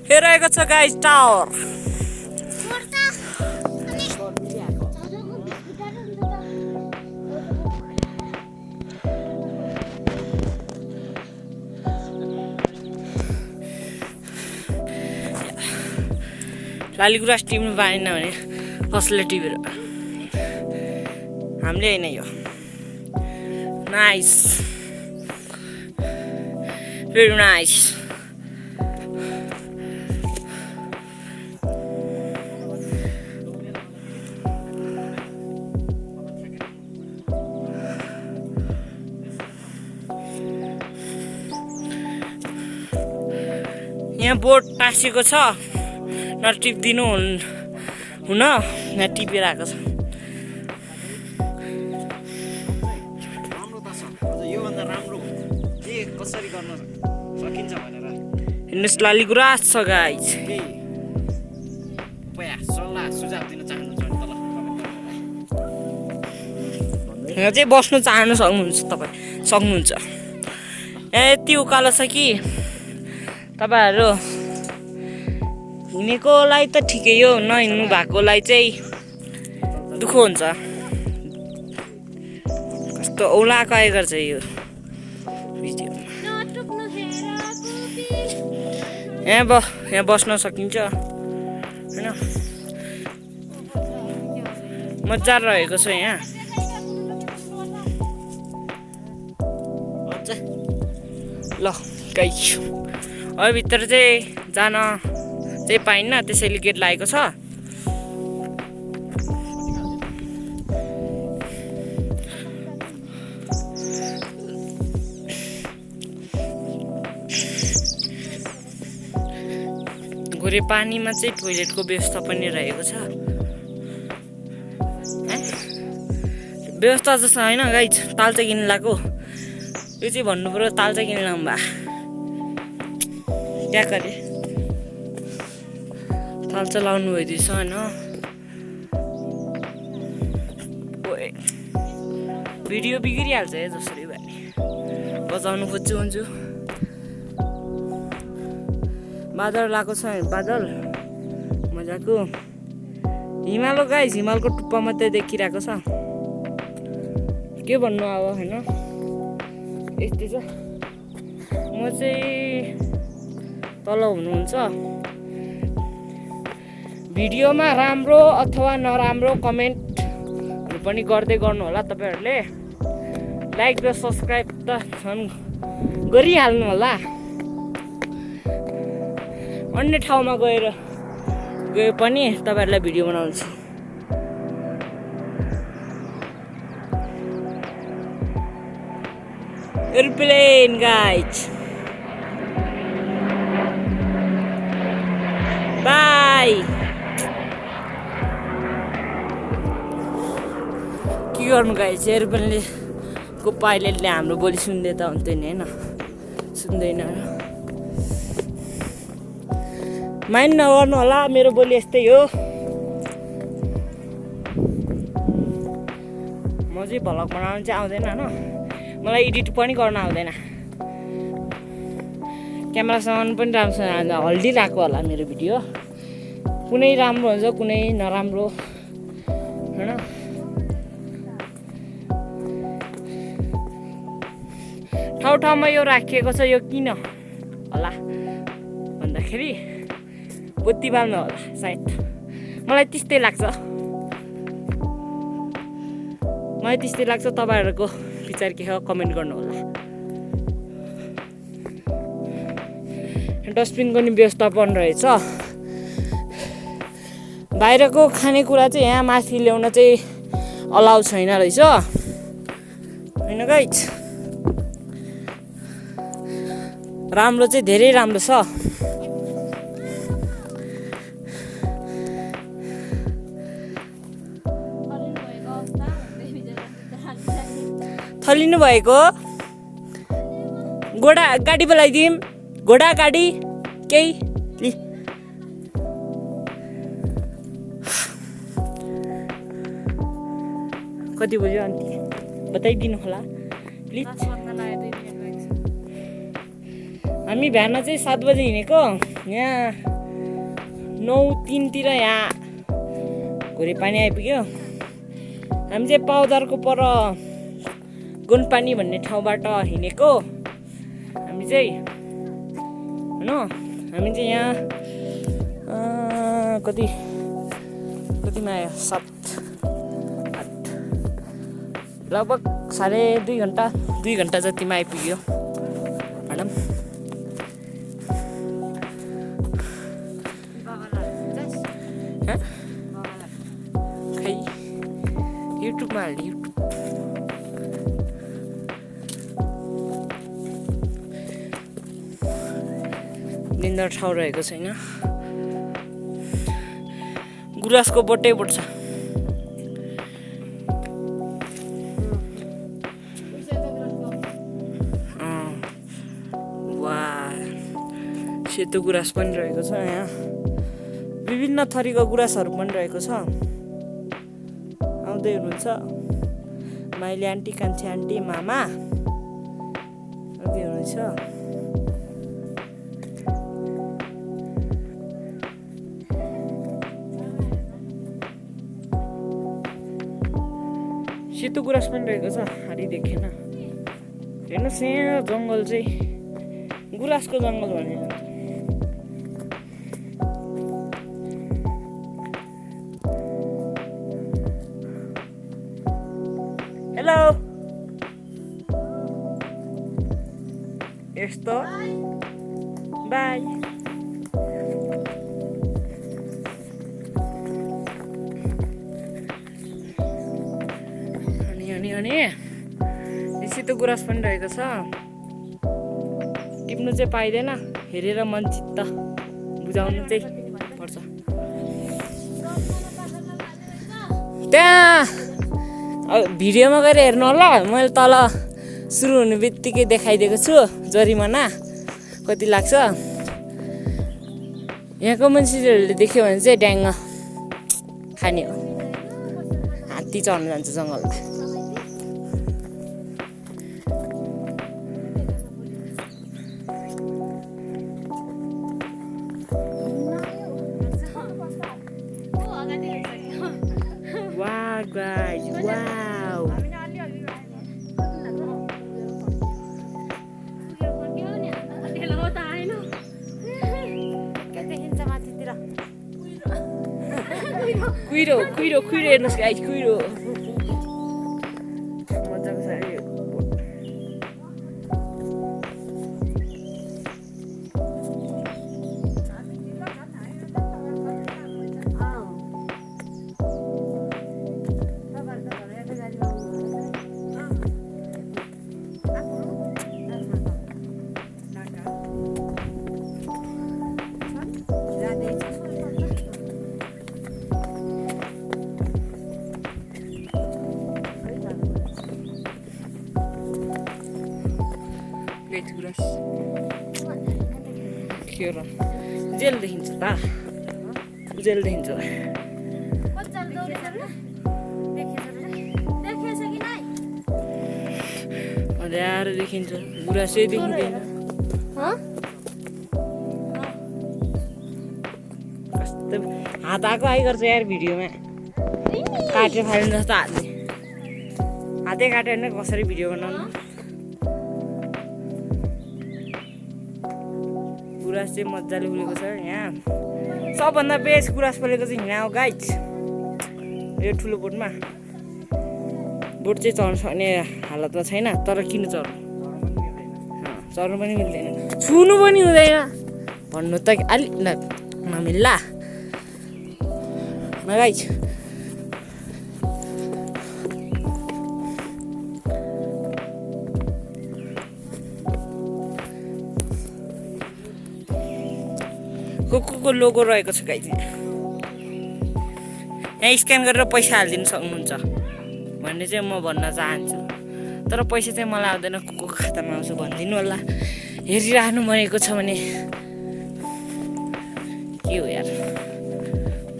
हेरेको छ guys tower. Laligurans टिप्नु पाएन भने कसले टिपेर हामीले होइन यो नाइस भेरी नाइस। यहाँ बोट टाँसिएको छ नटिपिदिनु हुन यहाँ टिपेर आएको छ। योभन्दा राम्रो के कसरी गर्न सकिन्छ भनेर हेर्नुहोस् लालीगुराँस छ गाइस। केही उपाय सल्लाह सुझाव दिन चाहनुहुन्छ भने तल कमेन्ट गर्नुहोला। यहाँ चाहिँ बस्नु चाहनु सक्नुहुन्छ। यति उकालो छ कि तपाईँहरू हिँडेकोलाई त ठिकै हो, नहिँड्नु भएकोलाई चाहिँ दुःख हुन्छ। कस्तो औला काय गर्छ यो भिडियो। यहाँ बस्न सकिन्छ होइन, मजा रहेको छ यहाँ। ल गाइस अब भित्र चाहिँ जान चाहिँ पाइन्न, त्यसैले गेट लागेको छ। घुरे पानीमा चाहिँ टोइलेटको व्यवस्था पनि रहेको छ। व्यवस्था जस्तो होइन गाइस, तालचा किन्नु लगाएको यो चाहिँ भन्नु पर्यो, तालचा किन्नु लाउँ क्या गरे तालचा लाउनु भइदिएछ होइन। भिडियो बिग्रिहाल्छ है जसरी भए नि, बचाउनु खोज्छु हुन्छु। बादल लगाएको छ, बादल मजाको हिमाल गाइस, हिमालको टुप्पा मात्रै देखिरहेको छ। के भन्नु अब होइन, यस्तै छ। म चाहिँ तल हुनुहुन्छ, भिडियोमा राम्रो अथवा नराम्रो कमेन्टहरू पनि गर्दै गर्नु होला। तपाईँहरूले लाइक र सब्सक्राइब त झन् गरिहाल्नु होला। अन्य ठाउँमा गए पनि तपाईँहरूलाई भिडियो बनाउँछु। Aeroplane guys, by. के गर्नु गाइस, एरोप्लेनले को पाइलटले हाम्रो बोली सुन्दै त हुन्थ्यो नि होइन, सुन्दैन। माइन्ड नगर्नु होला, मेरो बोली यस्तै हो। म चाहिँ भ्लग बनाउनु चाहिँ आउँदैन होइन, मलाई एडिट पनि गर्न आउँदैन। क्यामेरासँग पनि राम्रोसँग हल्डिरहेको होला मेरो भिडियो। कुनै राम्रो हुन्छ कुनै नराम्रो होइन। ठाउँ ठाउँमा यो राखिएको छ, यो किन होला भन्दाखेरि बत्ती बाल्नु होला सायद, मलाई त्यस्तै लाग्छ। तपाईँहरूको विचार के हो कमेन्ट गर्नु होला। डस्टबिनको नि व्यवस्थापन रहेछ। बाहिरको खानेकुरा चाहिँ यहाँ माथि ल्याउन चाहिँ अलाउ छैन रहेछ होइन गाइस। राम्रो चाहिँ धेरै राम्रो छ। थलिनु भएको घोडा गाडी बोलाइदिउँ, घोडा गाडी केही। कति बज्यो आन्टी बताइदिनु होला प्लिज। हामी बिहान चाहिँ 7 बजे हिँडेको, यहाँ 9:03 तिर यहाँ घुरे पानी आइपुग्यो। हामी चाहिँ पाउदारको पर गुनपानी भन्ने ठाउँबाट हिँडेको हामी चाहिँ होइन। हामी चाहिँ यहाँ कतिमा आयो 7-8 लगभग 2.5 घन्टा जतिमा आइपुग्यो म्याडम। खै युट्युबमा हाल्ने युट्युब निन्दर ठाउँ रहेको छैन। गुराँसको बोटै बोट छ। सेतो गुराँस पनि रहेको छ यहाँ। विभिन्न थरीको गुराँसहरू पनि रहेको छ। आउँदै हुनुहुन्छ माइली आन्टी, कान्छी आन्टी, मामा आउँदै हुनुहुन्छ। सेतो गुराँस पनि रहेको छ। हारी देखेन हेर्नुहोस् यहाँ जङ्गल चाहिँ गुराँसको जङ्गल भने हेलो यस्तो बाई। अनि सेतो गुराँस पनि रहेको छ। टिप्नु चाहिँ पाइँदैन, हेरेर मन चित्त बुझाउनु चाहिँ पर्छ। त्यहाँ भिडियोमा गएर हेर्नु होला, मैले तल सुरु हुने बित्तिकै देखाइदिएको छु जरिमाना कति लाग्छ। यहाँको मान्छेहरूले देख्यो भने चाहिँ ड्याङ्ग खाने हो। हात्ती चढ्नु जान्छ जङ्गलमा। Wow guys, wow. Cuiro हेर्नुहोस् गाइस, कुहिरो मजाको छ यो बोट। गुराँस खेर जेल देखिन्छ त, जेल देखिन्छ। अँध्यारो देखिन्छ, गुराँसै देखिँदैन। कस्तो हात आएको गर्छ यार भिडियोमा। काटेर फाल्नु जस्तो हातै काटेर नै कसरी भिडियो बनाउनु। गुराँस चाहिँ मजाले उलेको छ यहाँ। सबभन्दा बेस्ट गुराँस फलेको चाहिँ यहाँ हो गाइज, यो ठुलो बोटमा। बोट चाहिँ चढ्नु सक्ने हालतमा छैन, तर किन चढ्नु पनि मिल्दैन, छुनु पनि हुँदैन भन्नु त अलि नमिल्ला न गाइज। को लोगो रहेको छ गाइज। यहाँ स्क्यान गरेर पैसा हालिदिनु सक्नुहुन्छ भन्ने चाहिँ म भन्न चाहन्छु। तर पैसा चाहिँ मलाई आउँदैन, को खातामा आउँछ भनिदिनु होला। हेरिराख्नु भनेको छ भने के हो यार,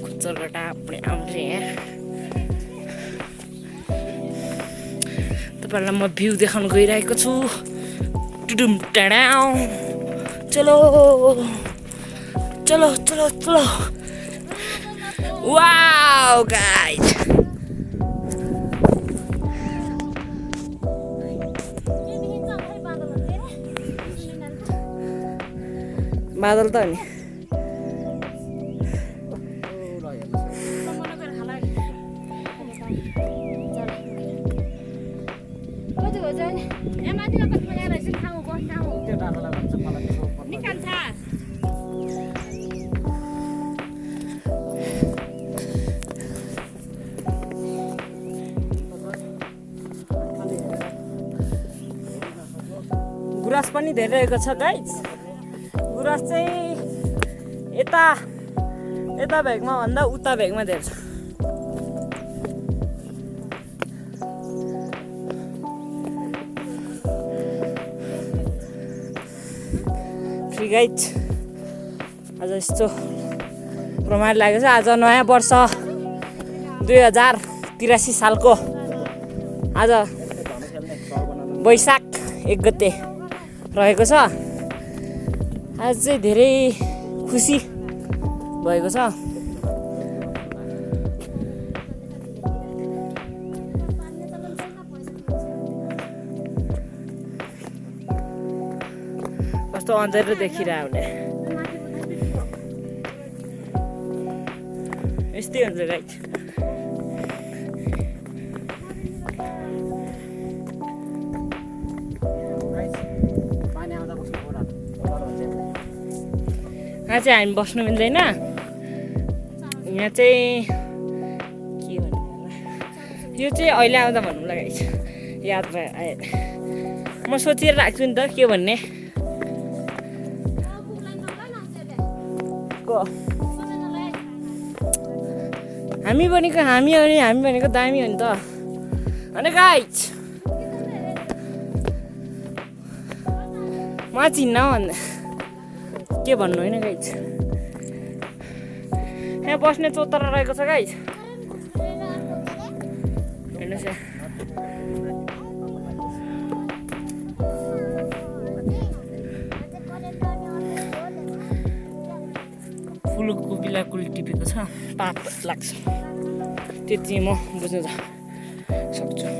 खुच्चरगटा अपने आउँछ यहाँ। तपाईँहरूलाई म भ्यू देखाउन गइरहेको छु। टुडुम टाडा चलो चलो चलो चलो वाउ गाइस बादल त नि गुराँस पनि धेरै रहेको छ गाइस गुराँस चाहिँ यता भेगमा भन्दा उता भेगमा धेरै छ गाइस आज यस्तो रमाइलो लागेको छ आज नयाँ वर्ष 2083 सालको आज वैशाख 1 गते रहेको छ आज चाहिँ धेरै खुसी भएको छ कस्तो अँध्यारो देखिरह हुने यस्तै हुन्छ गाइस यहाँ चाहिँ हामी बस्नु मिल्दैन यहाँ चाहिँ के भन्नु यो चाहिँ अहिले आउँदा भन्नु लगाइछ याद आए म सोचिरहेको छु नि त के भन्ने हामी भनेको दामी हो नि त अनि गाइस म चिन्न भन्दा के भन्नु होइन गाइस यहाँ बस्ने चौतारा रहेको छ गाइस हेर्नुहोस् फुलको बिलाकुली टिपेको छ पाप लाग्छ त्यति म बुझ्न सक्छु